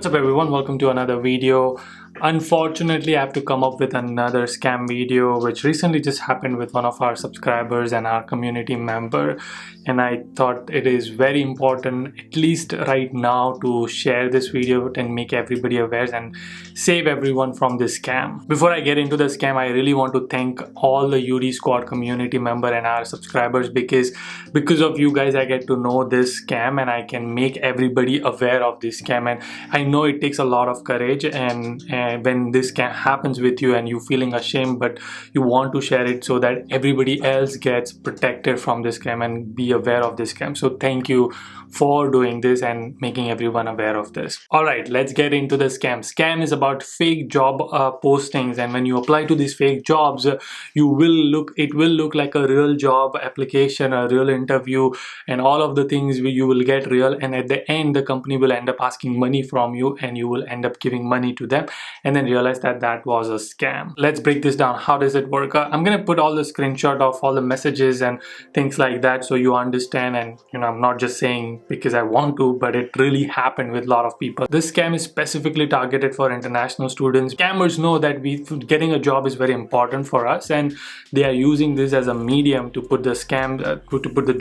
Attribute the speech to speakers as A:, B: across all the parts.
A: What's up everyone, welcome to another video. Unfortunately, I have to come up with another scam video which recently just happened with one of our subscribers and our community member, and I thought it is very important, at least right now, to share this video and make everybody aware and save everyone from this scam. Before I get into the scam, I really want to thank all the Yudi squad community member and our subscribers, because of you guys I get to know this scam and I can make everybody aware of this scam. And I know it takes a lot of courage, and when this scam happens with you and you feeling ashamed, but you want to share it so that everybody else gets protected from this scam and be aware of this scam. So thank you for doing this and making everyone aware of this. All right, let's get into the scam. Scam is about fake job postings, and when you apply to these fake jobs, it will look like a real job application, a real interview, and all of the things you will get real, and at the end the company will end up asking money from you and you will end up giving money to them and then realize that that was a scam. Let's break this down. How does it work? I'm gonna put all the screenshot of all the messages and things like that so you understand, and I'm not just saying because I want to, but it really happened with a lot of people. This scam is specifically targeted for international students. Scammers know that getting a job is very important for us, and they are using this as a medium to put the scam to put the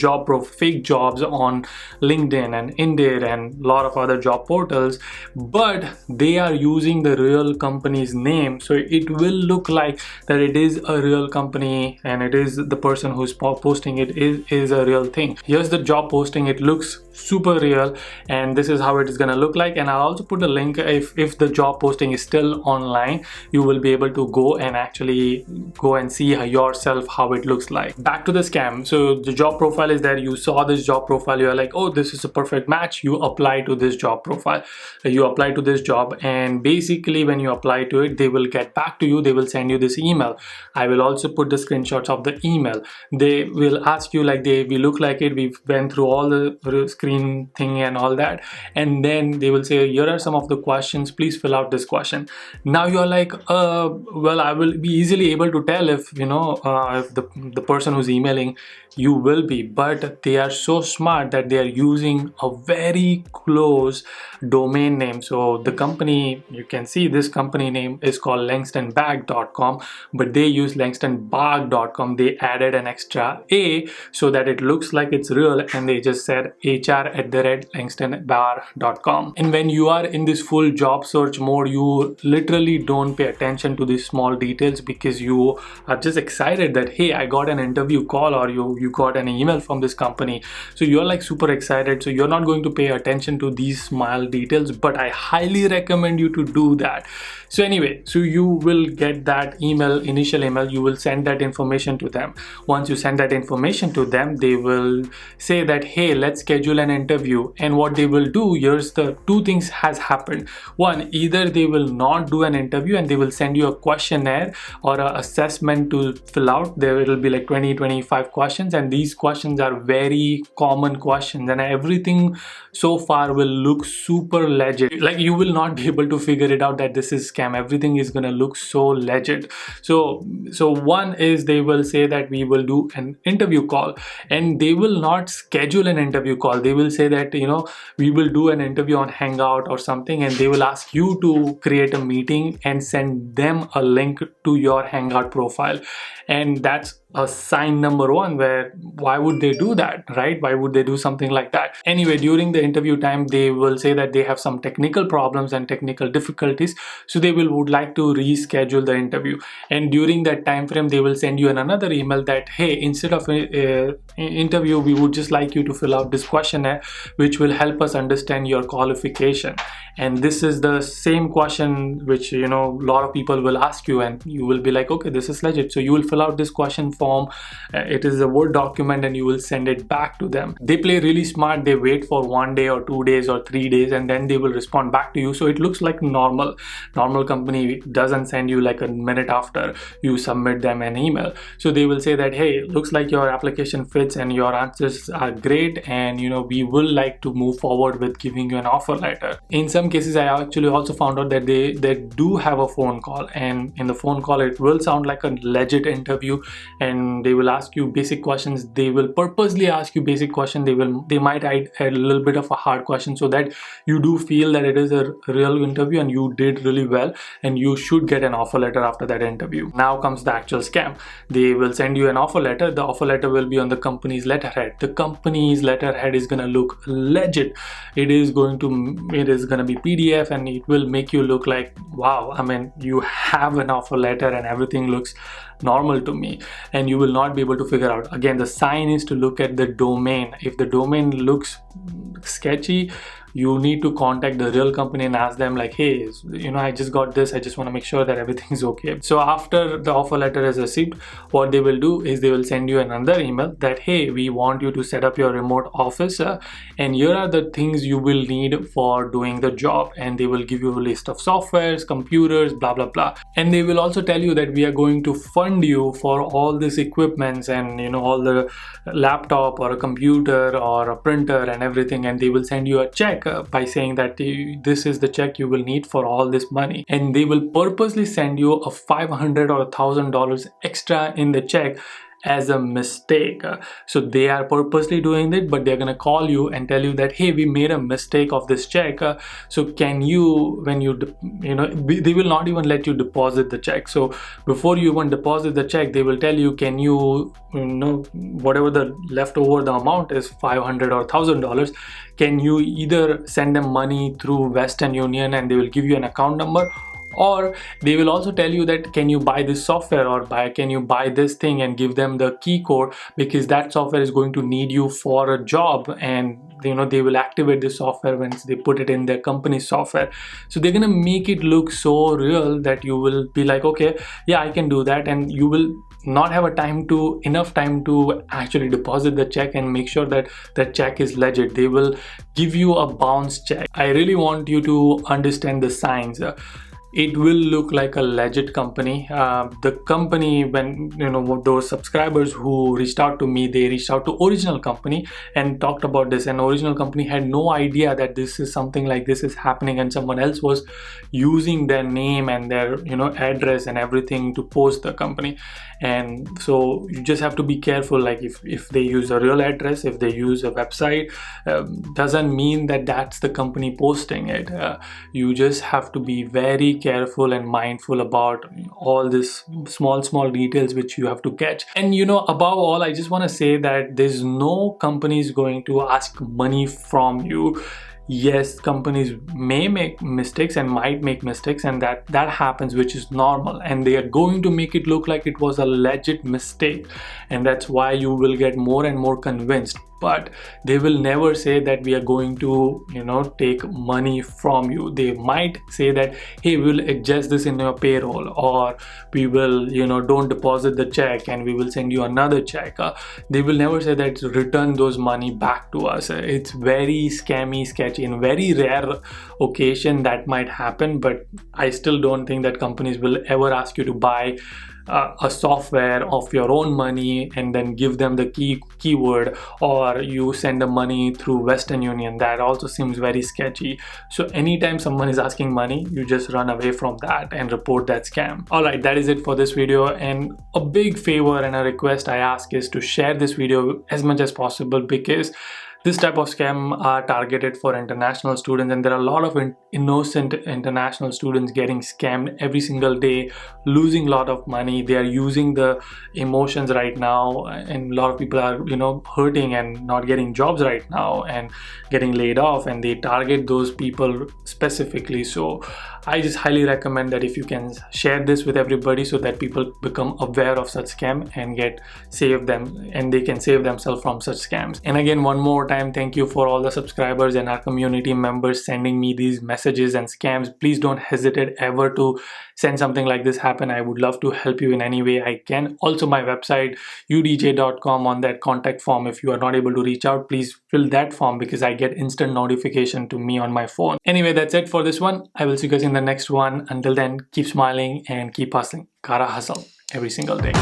A: fake jobs on LinkedIn and Indeed and a lot of other job portals, but they are using the real company's name, so it will look like that it is a real company and it is the person who's posting it is a real thing. Here's the job posting. It looks super real, and this is how it is gonna look like. And I'll also put a link. If the job posting is still online, you will be able to go and actually go and see yourself how it looks like. Back to the scam. So the job profile is there. You saw this job profile, you're like, oh, this is a perfect match. You apply to this job profile, you apply to this job, and basically when you apply to it, they will get back to you. They will send you this email. I will also put the screenshots of the email. They will ask you, like, we look like it, we've went through all the screen thing and all that, and then they will say, here are some of the questions, please fill out this question. Now you're like, well, I will be easily able to tell if if the person who's emailing you will be, but they are so smart that they are using a very close domain name. So the company, you can see this company name is called langstonbag.com, but they use langstonbag.com. They added an extra A so that it looks like it's real, and they just said hr@langstonbag.com. And when you are in this full job search mode, you literally don't pay attention to these small details because you are just excited that, hey, I got an interview call, or you got an email from this company. So you're like super excited, so you're not going to pay attention to these small details, but I highly recommend you to do that. So anyway, so you will get that initial email, you will send that information to them. Once you send that information to them, they will say that, hey, let's schedule an interview. And what they will do, here's the two things has happened. One, either they will not do an interview and they will send you a questionnaire or an assessment to fill out. There will be like 20-25 questions, and these questions are very common questions, and everything so far will look super legit. Like, you will not be able to figure it out that this is scam. Everything is gonna look so legit. So one is they will say that we will do an interview call, and they will not schedule an interview call. They will say that we will do an interview on Hangout or something, and they will ask you to create a meeting and send them a link to your Hangout profile. And that's a sign number one, where why would they do that, right? Why would they do something like that? Anyway, during the interview time, they will say that they have some technical problems and technical difficulties, so they would like to reschedule the interview. And during that time frame, they will send you another email that, hey, instead of interview, we would just like you to fill out this questionnaire, which will help us understand your qualification. And this is the same question which a lot of people will ask you, and you will be like, okay, this is legit. So you will fill out this question form. It is a Word document, and you will send it back to them. They play really smart. They wait for 1 day or 2 days or 3 days, and then they will respond back to you. So it looks like normal company doesn't send you like a minute after you submit them an email. So they will say that, hey, looks like your application fits and your answers are great, and we will like to move forward with giving you an offer letter. In some cases, I actually also found out that they do have a phone call, and in the phone call it will sound like a legit interview, and and they will ask you basic questions. They will purposely ask you basic questions. They might add a little bit of a hard question so that you do feel that it is a real interview and you did really well, and you should get an offer letter after that interview. Now comes the actual scam. They will send you an offer letter. The offer letter will be on the company's letterhead. The company's letterhead is gonna look legit. It is gonna be PDF, and it will make you look like, wow, I mean, you have an offer letter and everything looks normal to me, and you will not be able to figure out. Again, the sign is to look at the domain. If the domain looks sketchy, you need to contact the real company and ask them like, hey, I just got this, I just want to make sure that everything is okay. So after the offer letter is received, what they will do is they will send you another email that, hey, we want you to set up your remote office, and here are the things you will need for doing the job, and they will give you a list of softwares, computers, blah blah blah, and they will also tell you that we are going to fund you for all this equipments and all the laptop or a computer or a printer and everything, and they will send you a check by saying that this is the check you will need for all this money, and they will purposely send you a $500 or $1,000 extra in the check as a mistake. So they are purposely doing it, but they're gonna call you and tell you that, hey, we made a mistake of this check, so can you, when you they will not even let you deposit the check. So before you even deposit the check, they will tell you, can you, whatever the leftover the amount is, $500 or $1,000, can you either send them money through Western Union and they will give you an account number, or they will also tell you that, can you buy this software, or can you buy this thing, and give them the key code, because that software is going to need you for a job, and they will activate the software once they put it in their company software. So they're gonna make it look so real that you will be like, okay, yeah, I can do that, and you will not have enough time to actually deposit the check and make sure that the check is legit. They will give you a bounce check. I really want you to understand the signs. It will look like a legit company. The company, when those subscribers who reached out to me, they reached out to original company and talked about this, and original company had no idea that this is something like this is happening, and someone else was using their name and their address and everything to post the company. And so you just have to be careful, like if they use a real address, if they use a website, doesn't mean that that's the company posting it. You just have to be very careful and mindful about all this small details which you have to catch. And above all, I just want to say that there's no company is going to ask money from you. Yes, companies may make mistakes and might make mistakes, and that happens, which is normal, and they are going to make it look like it was a legit mistake, and that's why you will get more and more convinced. But they will never say that we are going to take money from you. They might say that, hey, we'll adjust this in your payroll, or we will don't deposit the check and we will send you another check. They will never say that return those money back to us. It's very scammy, sketchy. In very rare occasion that might happen, but I still don't think that companies will ever ask you to buy a software of your own money and then give them the keyword, or you send the money through Western Union. That also seems very sketchy. So anytime someone is asking money, you just run away from that and report that scam. Alright, that is it for this video, and a big favor and a request I ask is to share this video as much as possible, because this type of scam are targeted for international students, and there are a lot of innocent international students getting scammed every single day, losing a lot of money. They are using the emotions right now, and a lot of people are hurting and not getting jobs right now and getting laid off, and they target those people specifically. So I just highly recommend that if you can share this with everybody, so that people become aware of such scam and they can save themselves from such scams. And again, one more time, thank you for all the subscribers and our community members sending me these messages and scams. Please don't hesitate ever to send something like this happen. I would love to help you in any way I can. Also, my website yudijagani.com, on that contact form, if you are not able to reach out, please fill that form, because I get instant notification to me on my phone. Anyway, that's it for this one. I will see you guys in the next one. Until then, keep smiling and keep hustling. Gotta hustle every single day.